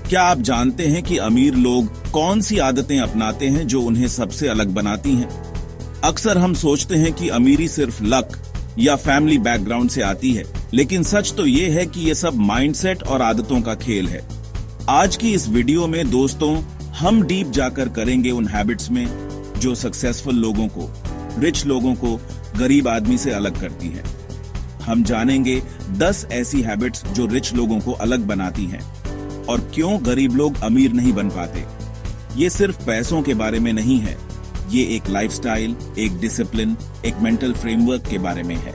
क्या आप जानते हैं कि अमीर लोग कौन सी आदतें अपनाते हैं जो उन्हें सबसे अलग बनाती हैं? अक्सर हम सोचते हैं कि अमीरी सिर्फ लक या फैमिली बैकग्राउंड से आती है, लेकिन सच तो ये है कि ये सब माइंडसेट और आदतों का खेल है। आज की इस वीडियो में दोस्तों हम डीप जाकर करेंगे उन हैबिट्स में जो सक्सेसफुल लोगों को, रिच लोगों को गरीब आदमी से अलग करती हैं। हम जानेंगे 10 ऐसी हैबिट्स जो रिच लोगों को अलग बनाती हैं और क्यों गरीब लोग अमीर नहीं बन पाते। ये सिर्फ पैसों के बारे में नहीं है, ये एक लाइफस्टाइल, एक डिसिप्लिन, एक मेंटल फ्रेमवर्क के बारे में है।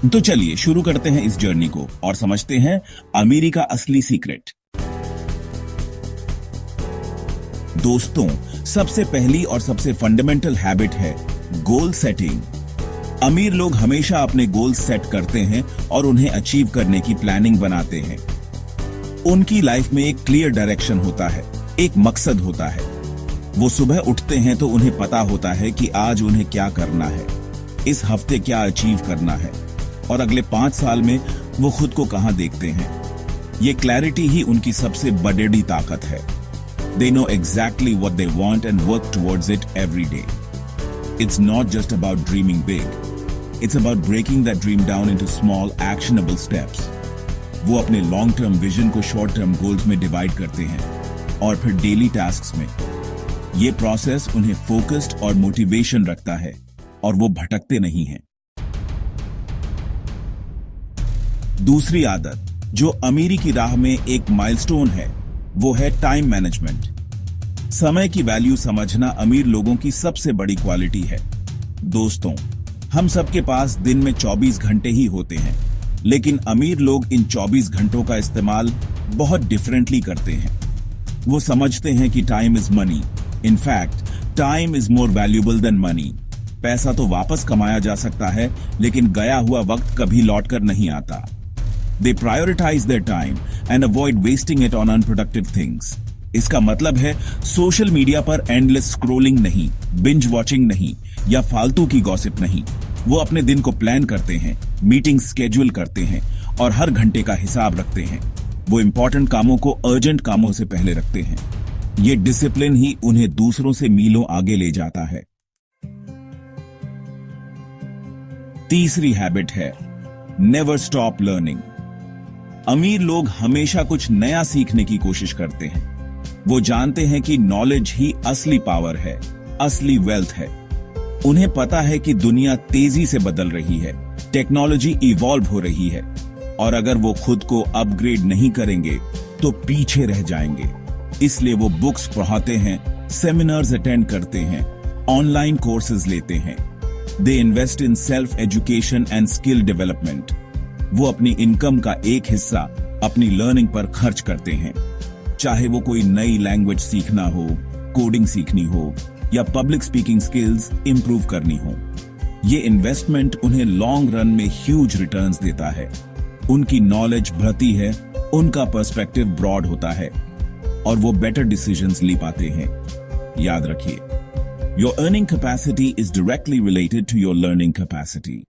तो चलिए शुरू करते हैं इस जर्नी को और समझते हैं अमीरी का असली सीक्रेट। दोस्तों, सबसे पहली और सबसे फंडामेंटल हैबिट है गोल सेटिंग। अमीर लोग हमेशा अपने गोल सेट करते हैं और उन्हें अचीव करने की प्लानिंग बनाते हैं। उनकी लाइफ में एक क्लियर डायरेक्शन होता है, एक मकसद होता है। वो सुबह उठते हैं तो उन्हें पता होता है कि आज उन्हें क्या करना है, इस हफ्ते क्या अचीव करना है और अगले 5 साल में वो खुद को कहां देखते हैं। ये क्लैरिटी ही उनकी सबसे बड़ी ताकत है। They know exactly what they want and work towards it every day. It's not just about dreaming big. It's about breaking that dream down into small, actionable steps. वो अपने लॉन्ग टर्म विजन को short term goals में divide करते हैं और फिर daily tasks में। ये प्रोसेस उन्हें फोकस्ड और मोटिवेशन रखता है और वो भटकते नहीं हैं। दूसरी आदत जो अमीरी की राह में एक माइलस्टोन है, वो है टाइम मैनेजमेंट। समय की वैल्यू समझना अमीर लोगों की सबसे बड़ी क्वालिटी है। दोस्तों, हम सबके पास दिन में 24 घंटे ही होते हैं, लेकिन अमीर लोग इन 24 घंटों का इस्तेमाल बहुत डिफरेंटली करते हैं। वो समझते हैं कि time is money. In fact time is more valuable then money. पैसा तो वापस कमाया जा सकता है, लेकिन गया हुआ वक्त कभी लौट कर नहीं आता। They prioritize their time and avoid wasting it on unproductive things. इसका मतलब है सोशल मीडिया पर एंडलेस स्क्रोलिंग नहीं, बिंज वॉचिंग नहीं या फालतू की गॉसिप नहीं। वो अपने दिन को प्लान करते हैं, मीटिंग स्केड्यूल करते हैं और हर घंटे का हिसाब रखते हैं। वो इंपॉर्टेंट कामों को अर्जेंट कामों से पहले रखते हैं। ये डिसिप्लिन ही उन्हें दूसरों से मीलों आगे ले जाता है। तीसरी हैबिट है नेवर स्टॉप लर्निंग। अमीर लोग हमेशा कुछ नया सीखने की कोशिश करते हैं। वो जानते हैं कि नॉलेज ही असली पावर है, असली वेल्थ है। उन्हें पता है कि दुनिया तेजी से बदल रही है, टेक्नोलॉजी इवॉल्व हो रही है और अगर वो खुद को अपग्रेड नहीं करेंगे तो पीछे रह जाएंगे। इसलिए वो बुक्स पढ़ाते हैं, सेमिनार्स अटेंड करते हैं, ऑनलाइन कोर्सेज लेते हैं। They invest in self education and skill development. वो अपनी इनकम का एक हिस्सा अपनी लर्निंग पर खर्च करते हैं, चाहे वो कोई नई लैंग्वेज सीखना हो, कोडिंग सीखनी हो या पब्लिक स्पीकिंग स्किल्स इंप्रूव करनी हो। ये इन्वेस्टमेंट उन्हें लॉन्ग रन में ह्यूज रिटर्न्स देता है। उनकी नॉलेज बढ़ती है, उनका पर्सपेक्टिव ब्रॉड होता है और वो बेटर डिसीजंस ले पाते हैं। याद रखिए, your earning capacity is directly related to your learning capacity.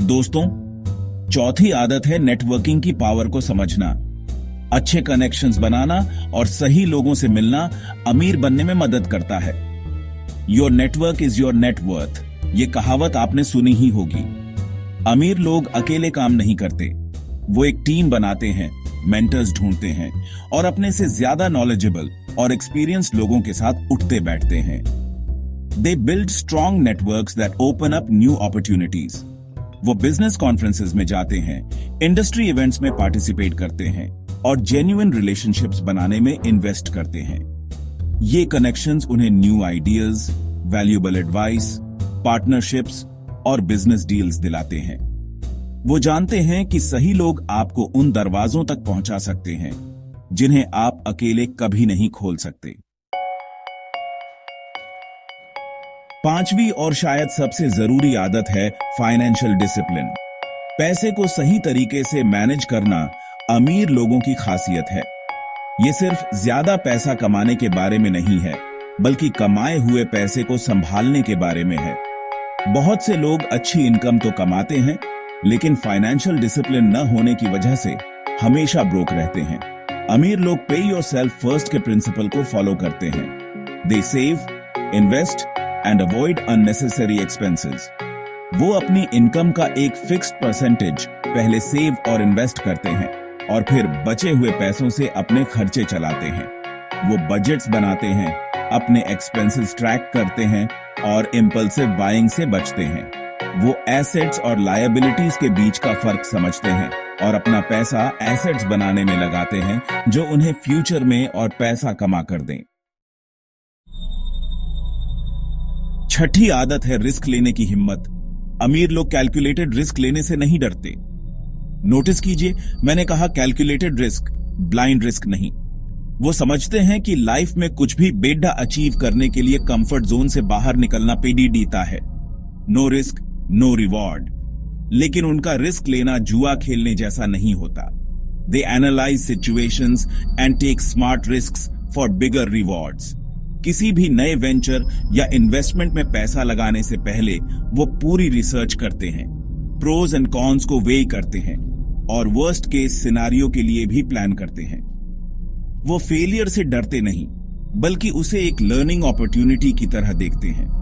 दोस्तों, चौथी आदत है नेटवर्किंग की पावर को समझना। अच्छे कनेक्शंस बनाना और सही लोगों से मिलना अमीर बनने में मदद करता है। Your network is your net worth, ये कहावत आपने सुनी ही होगी। अमीर लोग अकेले काम नहीं करते, वो एक टीम बनाते हैं, मेंटर्स ढूंढते हैं और अपने से ज्यादा नॉलेजेबल और एक्सपीरियंस्ड लोगों के साथ उठते बैठते हैं। They build strong networks that open up new opportunities. वो बिजनेस कॉन्फ्रेंसेस में जाते हैं, इंडस्ट्री इवेंट्स में पार्टिसिपेट करते हैं और जेन्युइन रिलेशनशिप्स बनाने में इन्वेस्ट करते हैं। ये कनेक्शंस उन्हें new ideas, valuable advice, partnerships और बिजनेस डील्स दिलाते हैं। वो जानते हैं कि सही लोग आपको उन दरवाजों तक पहुंचा सकते हैं जिन्हें आप अकेले कभी नहीं खोल सकते। पांचवी और शायद सबसे जरूरी आदत है फाइनेंशियल डिसिप्लिन। पैसे को सही तरीके से मैनेज करना अमीर लोगों की खासियत है। ये सिर्फ ज्यादा पैसा कमाने के बारे में नहीं है, बल्कि कमाए हुए पैसे को संभालने के बारे में है। बहुत से लोग अच्छी इनकम तो कमाते हैं, लेकिन फाइनेंशियल डिसिप्लिन न होने की वजह से हमेशा ब्रोक रहते हैं। अमीर लोग पे योरसेल्फ फर्स्ट के प्रिंसिपल को फॉलो करते हैं। They save, invest and avoid unnecessary expenses. वो अपनी इनकम का एक फिक्स्ड परसेंटेज पहले सेव और इन्वेस्ट करते हैं और फिर बचे हुए पैसों से अपने खर्चे चलाते हैं। वो बजट्स बनाते हैं, अपने एक्सपेंसेस ट्रैक करते हैं और इम्पल्सिव बाइंग से बचते हैं। वो एसेट्स और लायबिलिटीज के बीच का फर्क समझते हैं और अपना पैसा एसेट्स बनाने में लगाते हैं जो उन्हें फ्यूचर में और पैसा कमा कर दें। छठी आदत है रिस्क लेने की हिम्मत। अमीर लोग कैलकुलेटेड रिस्क लेने से नहीं डरते। नोटिस कीजिए, मैंने कहा कैलकुलेटेड रिस्क, ब्लाइंड रिस्क नहीं। वो समझते हैं कि लाइफ में कुछ भी बेड़ा अचीव करने के लिए कंफर्ट जोन से बाहर निकलना पेडीडीता है। No risk no reward. लेकिन उनका रिस्क लेना जुआ खेलने जैसा नहीं होता। They analyse situations and take smart risks for bigger rewards. किसी भी नए वेंचर या इन्वेस्टमेंट में पैसा लगाने से पहले वो पूरी रिसर्च करते हैं, प्रोज एंड कॉन्स को वेई करते हैं और वर्स्ट केस सिनारियो के लिए भी प्लान करते हैं। वो फेलियर से डरते नहीं, बल्कि उसे एक लर्निंग अपॉर्चुनिटी की तरह देखते हैं।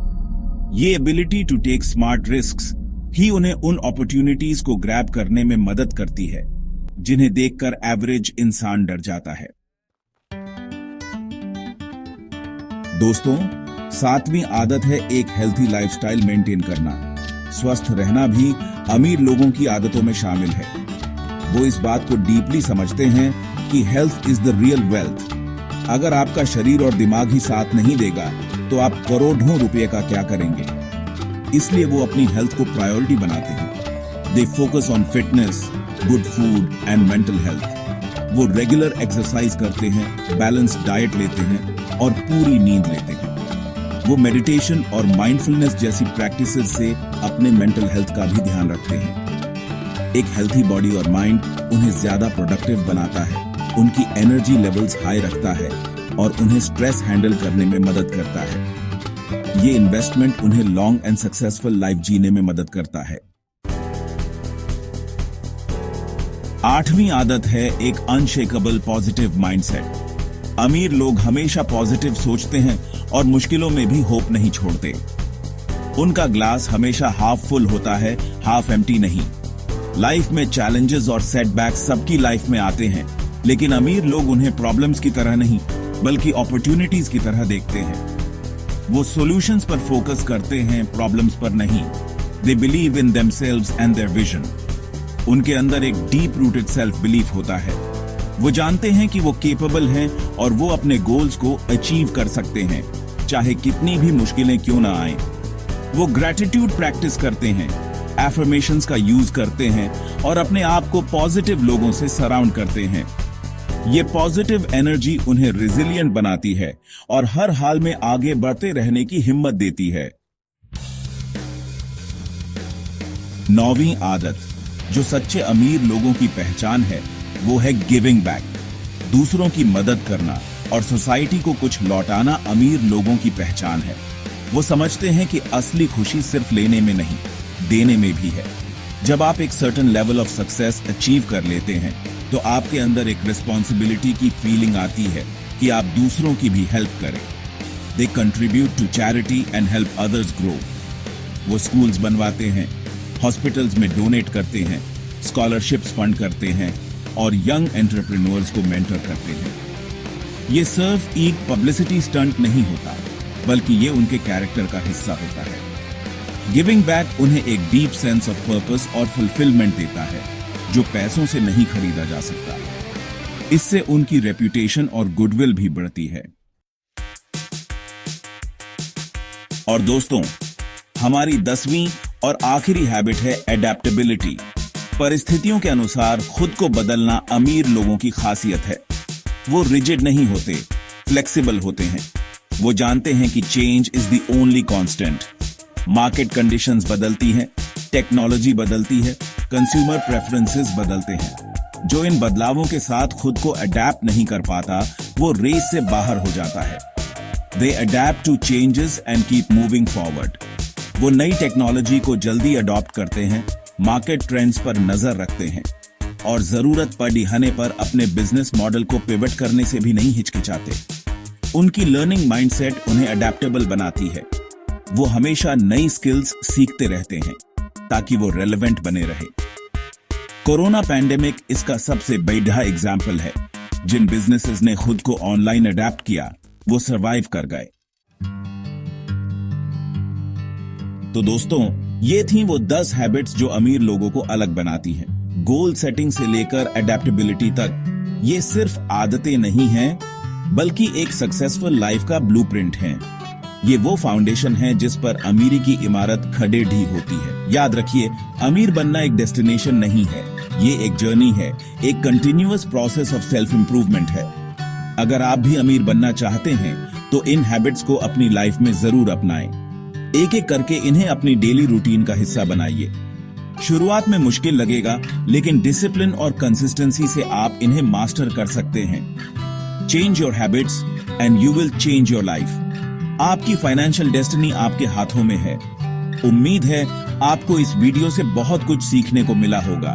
ये ability to take smart risks ही उन्हें उन अपॉर्चुनिटीज को ग्रैब करने में मदद करती है जिन्हें देखकर एवरेज इंसान डर जाता है। दोस्तों, 7वीं आदत है एक हेल्थी लाइफस्टाइल मेंटेन करना। स्वस्थ रहना भी अमीर लोगों की आदतों में शामिल है। वो इस बात को डीपली समझते हैं कि health is the real wealth. अगर आपका शरीर और दिमाग ही साथ नहीं देगा तो आप करोड़ों रुपए का क्या करेंगे। इसलिए वो अपनी हेल्थ को प्रायोरिटी बनाते हैं। They focus on fitness, good food and mental health. वो रेगुलर एक्सरसाइज करते हैं, बैलेंस डाइट लेते हैं और पूरी नींद लेते हैं। वो मेडिटेशन और माइंडफुलनेस जैसी प्रैक्टिसेस से अपने मेंटल हेल्थ का भी ध्यान रखते हैं। एक हेल्थी बॉडी और माइंड उन्हें ज्यादा प्रोडक्टिव बनाता है, उनकी एनर्जी लेवल्स हाई रखता है और उन्हें स्ट्रेस हैंडल करने में मदद करता है। ये इन्वेस्टमेंट उन्हें लॉन्ग एंड सक्सेसफुल लाइफ जीने में मदद करता है। 8वीं आदत है एक अनशेकेबल पॉजिटिव माइंडसेट। अमीर लोग हमेशा पॉजिटिव सोचते हैं और मुश्किलों में भी होप नहीं छोड़ते। उनका ग्लास हमेशा हाफ फुल होता है, हाफ एम्प्टी नहीं। लाइफ में चैलेंजेस और सेटबैक्स सबकी लाइफ में आते हैं, लेकिन अमीर लोग उन्हें प्रॉब्लम्स की तरह नहीं बल्कि अपॉर्चुनिटीज की तरह देखते हैं। वो सॉल्यूशंस पर फोकस करते हैं, प्रॉब्लम्स पर नहीं। They believe in themselves and their vision. उनके अंदर एक डीप रूटेड सेल्फ बिलीफ होता है। वो जानते हैं कि वो केपेबल हैं और वो अपने गोल्स को अचीव कर सकते हैं, चाहे कितनी भी मुश्किलें क्यों ना आए। वो ग्रैटिट्यूड प्रैक्टिस करते हैं, एफर्मेशंस का यूज करते हैं और अपने आप को पॉजिटिव लोगों से सराउंड करते हैं। ये पॉजिटिव एनर्जी उन्हें रिजिलिएंट बनाती है और हर हाल में आगे बढ़ते रहने की हिम्मत देती है। 9वीं आदत जो सच्चे अमीर लोगों की पहचान है वो है गिविंग बैक। दूसरों की मदद करना और सोसाइटी को कुछ लौटाना अमीर लोगों की पहचान है। वो समझते हैं कि असली खुशी सिर्फ लेने में नहीं, देने में भी है। जब आप एक certain level of success achieve कर लेते हैं तो आपके अंदर एक रिस्पॉन्सिबिलिटी की फीलिंग आती है कि आप दूसरों की भी हेल्प करें। They contribute to charity and help others grow. वो स्कूल्स बनवाते हैं, हॉस्पिटल्स में डोनेट करते हैं, स्कॉलरशिप्स फंड करते हैं और यंग एंटरप्रेन्योर्स को मेंटर करते हैं। ये सिर्फ एक पब्लिसिटी स्टंट नहीं होता, बल्कि ये उनके कैरेक्टर का हिस्सा होता है। गिविंग बैक उन्हें एक डीप सेंस ऑफ पर्पस और फुलफिलमेंट देता है जो पैसों से नहीं खरीदा जा सकता। इससे उनकी रेपुटेशन और गुडविल भी बढ़ती है। और दोस्तों, हमारी 10वीं और आखिरी हैबिट है एडेप्टेबिलिटी। परिस्थितियों के अनुसार खुद को बदलना अमीर लोगों की खासियत है। वो रिजिड नहीं होते, फ्लेक्सिबल होते हैं। वो जानते हैं कि change is the only constant. Market conditions बदलती हैं, टेक्नोलॉजी बदलती है, कंज्यूमर प्रेफरेंसेस बदलते हैं। जो इन बदलावों के साथ खुद को अडेप्ट नहीं कर पाता वो रेस से बाहर हो जाता है। They adapt to changes and keep moving forward. वो नई टेक्नोलॉजी को जल्दी अडॉप्ट करते हैं, मार्केट ट्रेंड्स पर नजर रखते हैं और जरूरत पड़ने पर अपने बिजनेस मॉडल को पिवट करने से भी नहीं हिचकिचाते। उनकी लर्निंग माइंडसेट उन्हें अडेप्टेबल बनाती है। वो हमेशा नई स्किल्स सीखते रहते हैं ताकि वो रेलेवेंट बने रहे। कोरोना पैंडेमिक इसका सबसे बड़ा एग्जाम्पल है। जिन बिजनेसेस ने खुद को ऑनलाइन अडेप्ट किया वो सरवाइव कर गए। तो दोस्तों, ये थी वो 10 हैबिट्स जो अमीर लोगों को अलग बनाती हैं। गोल सेटिंग से लेकर अडेप्टेबिलिटी तक ये सिर्फ आदतें नहीं हैं, बल्कि एक सक्सेसफुल लाइफ का ब्लूप्रिंट है। ये वो फाउंडेशन है जिस पर अमीरी की इमारत खड़े ढी होती है। याद रखिए, अमीर बनना एक डेस्टिनेशन नहीं है, ये एक जर्नी है, एक continuous process of self improvement है। अगर आप भी अमीर बनना चाहते हैं तो इन हैबिट्स को अपनी लाइफ में जरूर अपनाएं। एक एक करके इन्हें अपनी डेली रूटीन का हिस्सा बनाइए। शुरुआत में मुश्किल लगेगा, लेकिन डिसिप्लिन और कंसिस्टेंसी से आप इन्हें मास्टर कर सकते हैं। Change your habits and you will change your life. आपकी फाइनेंशियल डेस्टिनी आपके हाथों में है। उम्मीद है आपको इस वीडियो से बहुत कुछ सीखने को मिला होगा।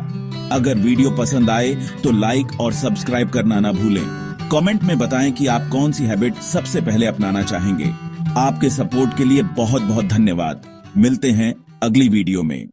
अगर वीडियो पसंद आए तो लाइक और सब्सक्राइब करना ना भूलें। कमेंट में बताएं कि आप कौन सी हैबिट सबसे पहले अपनाना चाहेंगे। आपके सपोर्ट के लिए बहुत बहुत धन्यवाद। मिलते हैं अगली वीडियो में।